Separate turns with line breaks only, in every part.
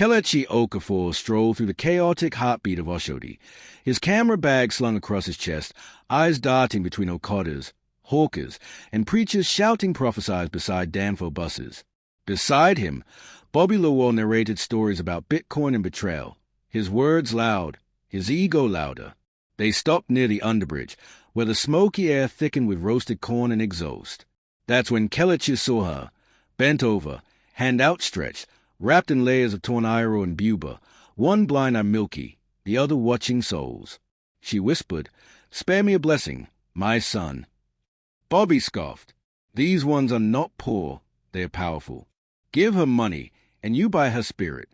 Kelechi Okafor strolled through the chaotic heartbeat of Oshodi, his camera bag slung across his chest, eyes darting between Okadas, hawkers, and preachers shouting prophesies beside Danfo buses. Beside him, Bobby Lowell narrated stories about Bitcoin and betrayal, his words loud, his ego louder. They stopped near the underbridge, where the smoky air thickened with roasted corn and exhaust. That's when Kelechi saw her, bent over, hand outstretched, wrapped in layers of torn iroh and buba, one blind eye milky, the other watching souls. She whispered, "Spare me a blessing, my son." Bobby scoffed. "These ones are not poor, they are powerful. Give her money, and you buy her spirit."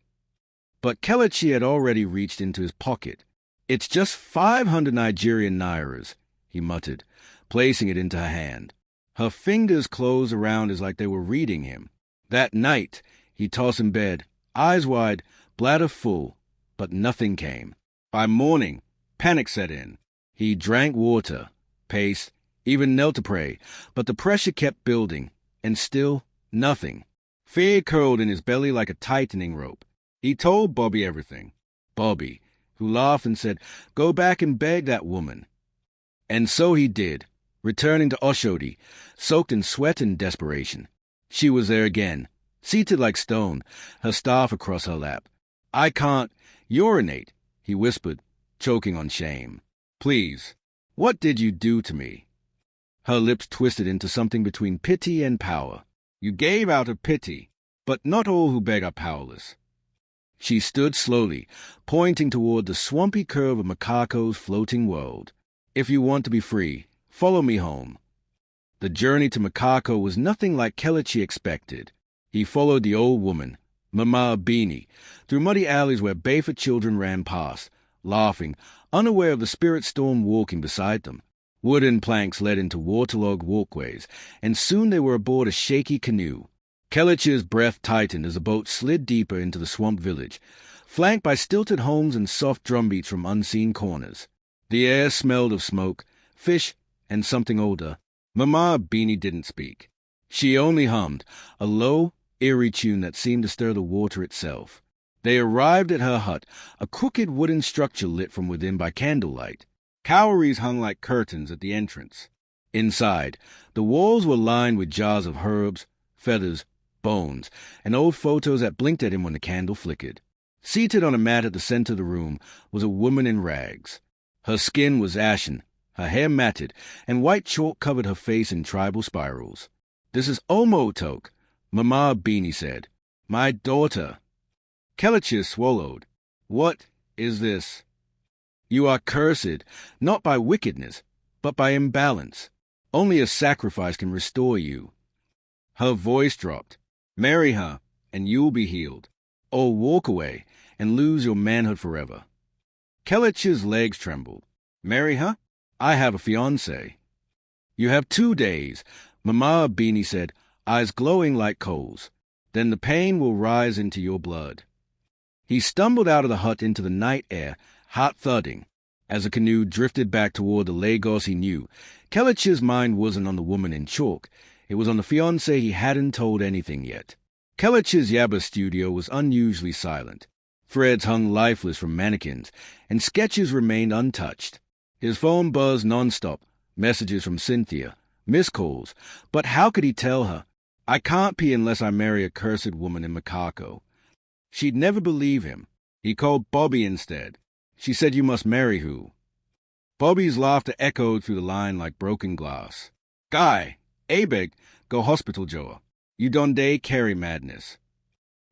But Kelechi had already reached into his pocket. "It's just 500 Nigerian nairas," he muttered, placing it into her hand. Her fingers closed around as like they were reading him. That night, he tossed in bed, eyes wide, bladder full, but nothing came. By morning, panic set in. He drank water, paced, even knelt to pray, but the pressure kept building, and still nothing. Fear curled in his belly like a tightening rope. He told Bobby everything. Bobby, who laughed and said, "Go back and beg that woman." And so he did, returning to Oshodi, soaked in sweat and desperation. She was there again, seated like stone, her staff across her lap. "I can't urinate," he whispered, choking on shame. "Please, what did you do to me?" Her lips twisted into something between pity and power. "You gave out of pity, but not all who beg are powerless." She stood slowly, pointing toward the swampy curve of Makoko's floating world. "If you want to be free, follow me home." The journey to Makoko was nothing like Kelechi expected. He followed the old woman, Mama Beanie, through muddy alleys where Bayford children ran past, laughing, unaware of the spirit storm walking beside them. Wooden planks led into waterlogged walkways, and soon they were aboard a shaky canoe. Kelechi's breath tightened as the boat slid deeper into the swamp village, flanked by stilted homes and soft drumbeats from unseen corners. The air smelled of smoke, fish, and something older. Mama Beanie didn't speak. She only hummed, a low, eerie tune that seemed to stir the water itself. They arrived at her hut, a crooked wooden structure lit from within by candlelight. Cowries hung like curtains at the entrance. Inside, the walls were lined with jars of herbs, feathers, bones, and old photos that blinked at him when the candle flickered. Seated on a mat at the center of the room was a woman in rags. Her skin was ashen, her hair matted, and white chalk covered her face in tribal spirals. "This is Omotoke," Mama Beanie said. "My daughter." Kelechi swallowed. "What is this?" "You are cursed, not by wickedness, but by imbalance. Only a sacrifice can restore you." Her voice dropped. "Marry her, and you'll be healed. Or walk away and lose your manhood forever." Kelechi's legs trembled. "Marry her? I have a fiancé." "You have 2 days," Mama Beanie said, eyes glowing like coals. "Then the pain will rise into your blood." He stumbled out of the hut into the night air, heart thudding. As the canoe drifted back toward the Lagos he knew, Kelechi's mind wasn't on the woman in chalk. It was on the fiancé he hadn't told anything yet. Kelechi's Yaba studio was unusually silent. Threads hung lifeless from mannequins, and sketches remained untouched. His phone buzzed nonstop, messages from Cynthia, missed calls. But how could he tell her? "I can't pee unless I marry a cursed woman in Makoko." She'd never believe him. He called Bobby instead. She said, "You must marry who?" Bobby's laughter echoed through the line like broken glass. "Guy, Abeg, go hospital Joa. You donde carry madness."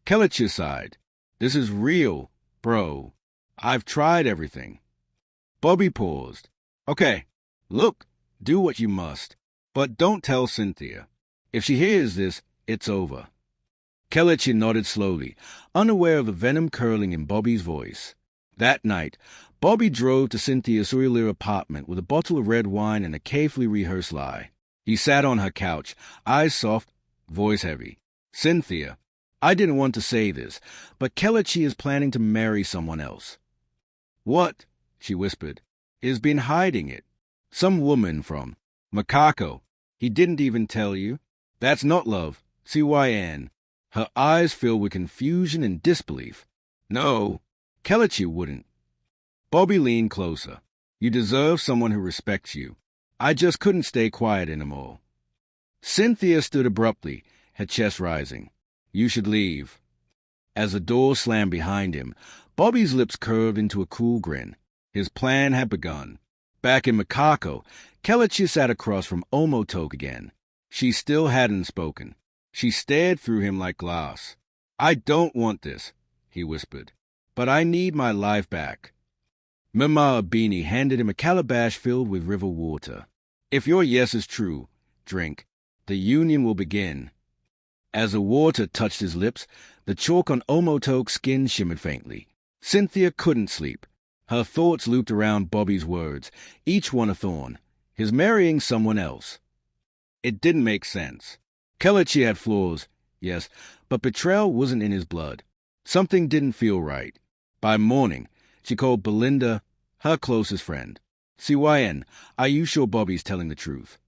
Kelechi sighed. "This is real, bro. I've tried everything." Bobby paused. "Okay, look, do what you must. But don't tell Cynthia. If she hears this, it's over." Kelechi nodded slowly, unaware of the venom curling in Bobby's voice. That night, Bobby drove to Cynthia's Surreal apartment with a bottle of red wine and a carefully rehearsed lie. He sat on her couch, eyes soft, voice heavy. "Cynthia, I didn't want to say this, but Kelechi is planning to marry someone else." "What?" she whispered. "He's been hiding it. Some woman from Makoko. He didn't even tell you. That's not love. CYN." Her eyes filled with confusion and disbelief. No, Kelechi wouldn't. Bobby leaned closer. You deserve someone who respects you. I just couldn't stay quiet anymore. Cynthia stood abruptly, her chest rising. You should leave. As the door slammed behind him, Bobby's lips curved into a cruel grin. His plan had begun. Back in Makoko, Kelechi sat across from Omotoke again. She still hadn't spoken. She stared through him like glass. I don't want this, he whispered, but I need my life back. Mama Abini handed him a calabash filled with river water. If your yes is true, drink. The union will begin. As the water touched his lips, the chalk on Omotoke's skin shimmered faintly. Cynthia couldn't sleep. Her thoughts looped around Bobby's words, each one a thorn. His marrying someone else. It didn't make sense. Kelechi had flaws, yes, but betrayal wasn't in his blood. Something didn't feel right. By morning, she called Belinda her closest friend. CYN, are you sure Bobby's telling the truth?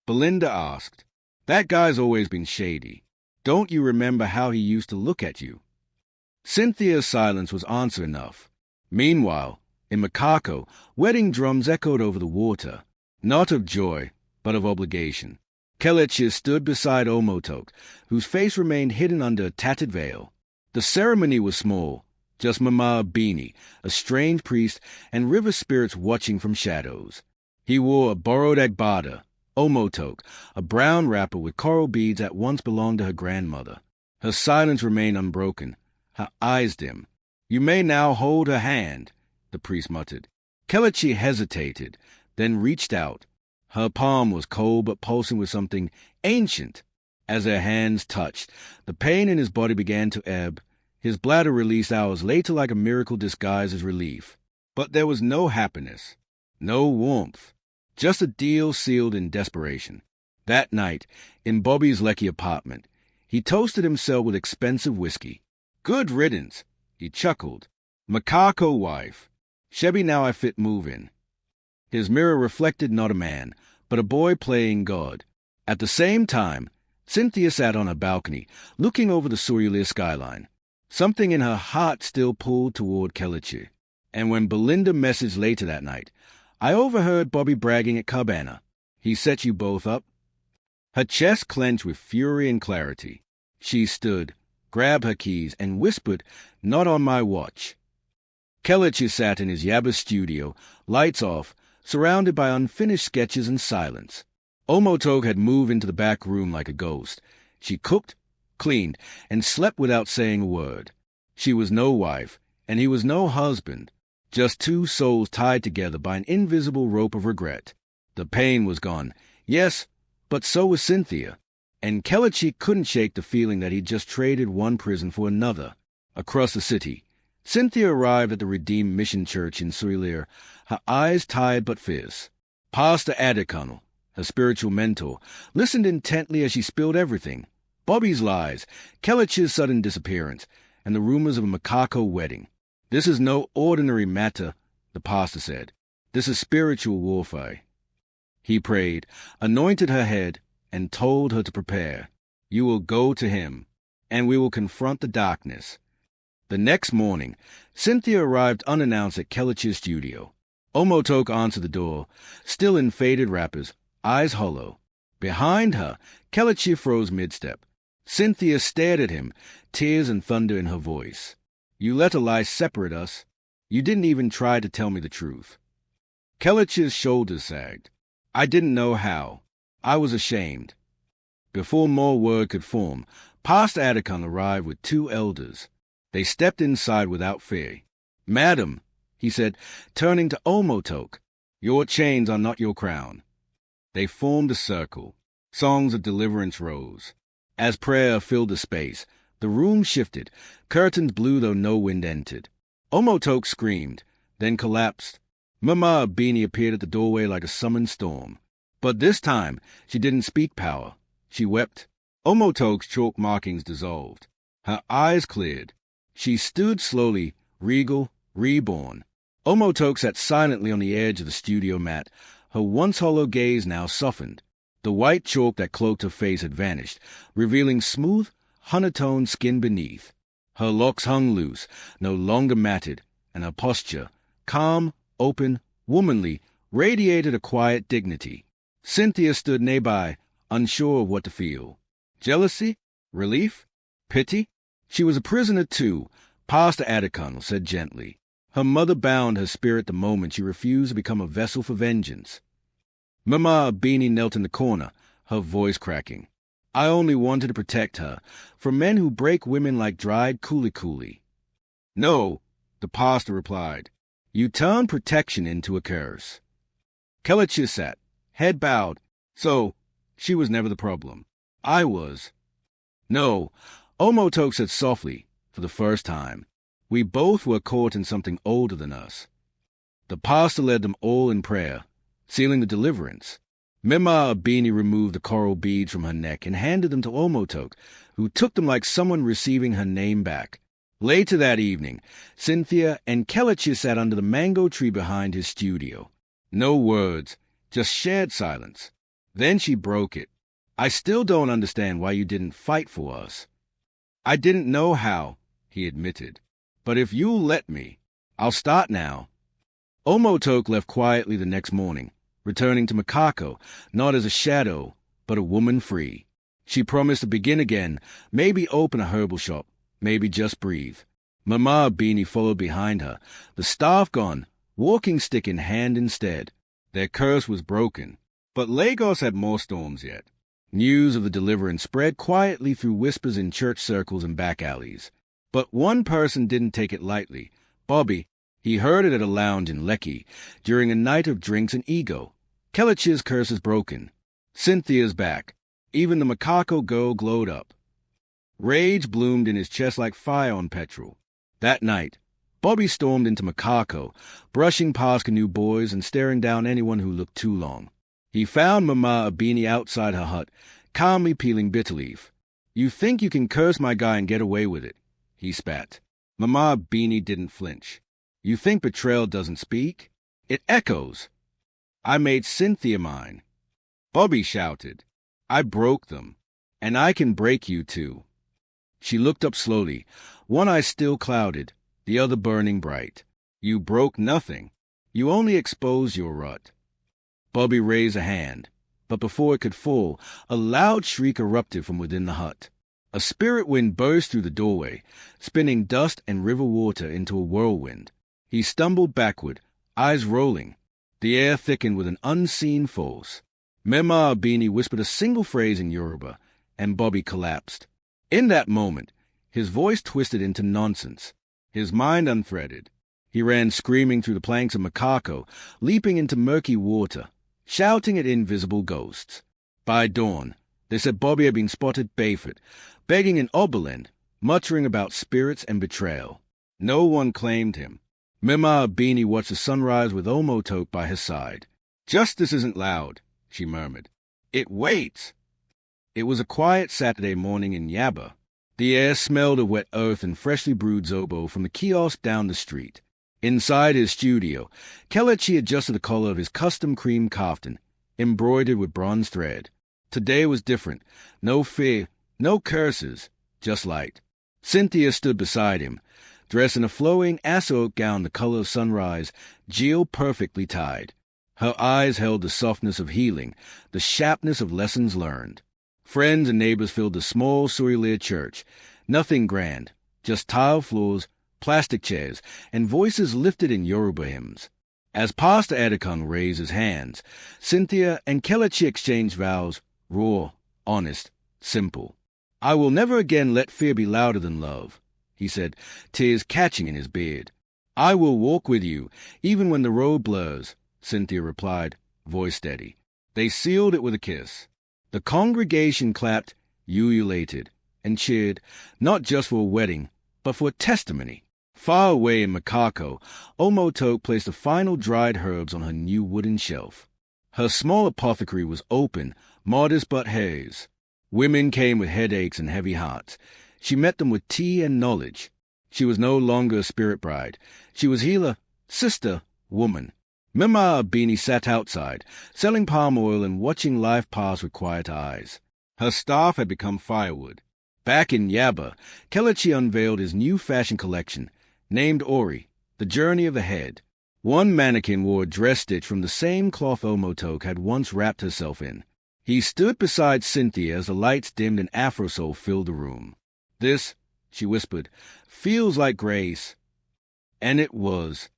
Belinda asked. That guy's always been shady. Don't you remember how he used to look at you? Cynthia's silence was answer enough. Meanwhile, in Makoko, wedding drums echoed over the water, not of joy, but of obligation. Kelechi stood beside Omotoke, whose face remained hidden under a tattered veil. The ceremony was small, just Mama Abini, a strange priest, and river spirits watching from shadows. He wore a borrowed agbada, Omotoke, a brown wrapper with coral beads that once belonged to her grandmother. Her silence remained unbroken, her eyes dim. You may now hold her hand, the priest muttered. Kelechi hesitated, then reached out. Her palm was cold but pulsing with something ancient. As their hands touched, the pain in his body began to ebb. His bladder released hours later like a miracle disguised as relief. But there was no happiness, no warmth, just a deal sealed in desperation. That night, in Bobby's lecky apartment, he toasted himself with expensive whiskey. Good riddance, he chuckled. Makoko wife. Shebi now I fit move in. His mirror reflected not a man, but a boy playing God. At the same time, Cynthia sat on a balcony, looking over the Surrealist skyline. Something in her heart still pulled toward Kelechi. And when Belinda messaged later that night, I overheard Bobby bragging at Cabana. He set you both up. Her chest clenched with fury and clarity. She stood, grabbed her keys, and whispered, Not on my watch. Kelechi sat in his Yaba studio, lights off, surrounded by unfinished sketches and silence. Omotoke had moved into the back room like a ghost. She cooked, cleaned, and slept without saying a word. She was no wife, and he was no husband, just two souls tied together by an invisible rope of regret. The pain was gone, yes, but so was Cynthia, and Kelechi couldn't shake the feeling that he'd just traded one prison for another. Across the city, Cynthia arrived at the Redeemed Mission Church in Surrealist, her eyes tired but fierce. Pastor Adekunle, her spiritual mentor, listened intently as she spilled everything. Bobby's lies, Kelechi's sudden disappearance, and the rumors of a Makoko wedding. This is no ordinary matter, the pastor said. This is spiritual warfare. He prayed, anointed her head, and told her to prepare. You will go to him, and we will confront the darkness. The next morning, Cynthia arrived unannounced at Kelechi's studio. Omotoke answered the door, still in faded wrappers, eyes hollow. Behind her, Kelechi froze mid-step. Cynthia stared at him, tears and thunder in her voice. You let a lie separate us. You didn't even try to tell me the truth. Kelechi's shoulders sagged. I didn't know how. I was ashamed. Before more word could form, Pastor Adekunle arrived with two elders. They stepped inside without fear. Madam, he said, turning to Omotoke, your chains are not your crown. They formed a circle. Songs of deliverance rose. As prayer filled the space, the room shifted. Curtains blew though no wind entered. Omotoke screamed, then collapsed. Mama Abini appeared at the doorway like a summoned storm. But this time, she didn't speak power. She wept. Omotoke's chalk markings dissolved. Her eyes cleared. She stood slowly, regal, reborn. Omotoke sat silently on the edge of the studio mat, her once hollow gaze now softened. The white chalk that cloaked her face had vanished, revealing smooth, honey-toned skin beneath. Her locks hung loose, no longer matted, and her posture, calm, open, womanly, radiated a quiet dignity. Cynthia stood nearby, unsure of what to feel. Jealousy? Relief? Pity? She was a prisoner too, Pastor Adekun said gently. Her mother bound her spirit the moment she refused to become a vessel for vengeance. Mama Beanie knelt in the corner, her voice cracking. I only wanted to protect her from men who break women like dried coolie. No, the pastor replied. You turn protection into a curse. Kelechi sat, head bowed. So, she was never the problem. I was. No, Omotok said softly, for the first time. We both were caught in something older than us. The pastor led them all in prayer, sealing the deliverance. Mema Abini removed the coral beads from her neck and handed them to Omotok, who took them like someone receiving her name back. Later that evening, Cynthia and Kelechi sat under the mango tree behind his studio. No words, just shared silence. Then she broke it. I still don't understand why you didn't fight for us. I didn't know how, he admitted. But if you'll let me, I'll start now. Omotok left quietly the next morning, returning to Makoko, not as a shadow, but a woman free. She promised to begin again, maybe open a herbal shop, maybe just breathe. Mama Beanie followed behind her, the staff gone, walking stick in hand instead. Their curse was broken, but Lagos had more storms yet. News of the deliverance spread quietly through whispers in church circles and back alleys. But one person didn't take it lightly. Bobby. He heard it at a lounge in Lekki during a night of drinks and ego. Kelechi's curse is broken. Cynthia's back. Even the Makoko girl glowed up. Rage bloomed in his chest like fire on petrol. That night, Bobby stormed into Makoko, brushing past canoe boys and staring down anyone who looked too long. He found Mama Abini outside her hut, calmly peeling bitter leaf. You think you can curse my guy and get away with it? He spat. Mama Beanie didn't flinch. You think betrayal doesn't speak? It echoes. I made Cynthia mine. Bobby shouted. I broke them. And I can break you too. She looked up slowly, one eye still clouded, the other burning bright. You broke nothing. You only exposed your rut. Bobby raised a hand, but before it could fall, a loud shriek erupted from within the hut. A spirit wind burst through the doorway, spinning dust and river water into a whirlwind. He stumbled backward, eyes rolling. The air thickened with an unseen force. Mema Abini whispered a single phrase in Yoruba, and Bobby collapsed. In that moment, his voice twisted into nonsense, his mind unthreaded. He ran screaming through the planks of Makoko, leaping into murky water, shouting at invisible ghosts. By dawn, they said Bobby had been spotted barefoot, begging in Oberland, muttering about spirits and betrayal. No one claimed him. Mema Abini watched the sunrise with Omotok by his side. Justice isn't loud, she murmured. It waits. It was a quiet Saturday morning in Yaba. The air smelled of wet earth and freshly brewed zobo from the kiosk down the street. Inside his studio, Kelechi adjusted the collar of his custom cream kaftan, embroidered with bronze thread. Today was different. No fear, no curses, just light. Cynthia stood beside him, dressed in a flowing asso gown the color of sunrise, jewel perfectly tied. Her eyes held the softness of healing, the sharpness of lessons learned. Friends and neighbors filled the small Surreal church. Nothing grand, just tile floors, plastic chairs, and voices lifted in Yoruba hymns. As Pastor Adekun raised his hands, Cynthia and Kelechi exchanged vows, raw, honest, simple. I will never again let fear be louder than love, he said, tears catching in his beard. I will walk with you, even when the road blurs, Cynthia replied, voice steady. They sealed it with a kiss. The congregation clapped, ululated, and cheered, not just for a wedding, but for a testimony. Far away in Makoko, Omotok placed the final dried herbs on her new wooden shelf. Her small apothecary was open, modest but hers. Women came with headaches and heavy hearts. She met them with tea and knowledge. She was no longer a spirit bride. She was healer, sister, woman. Mema Abini sat outside, selling palm oil and watching life pass with quiet eyes. Her staff had become firewood. Back in Yaba, Kelechi unveiled his new fashion collection, named Ori, The Journey of the Head. One mannequin wore a dress stitch from the same cloth Omotoke had once wrapped herself in. He stood beside Cynthia as the lights dimmed and Afro-soul filled the room. "This," she whispered, "feels like grace." And it was.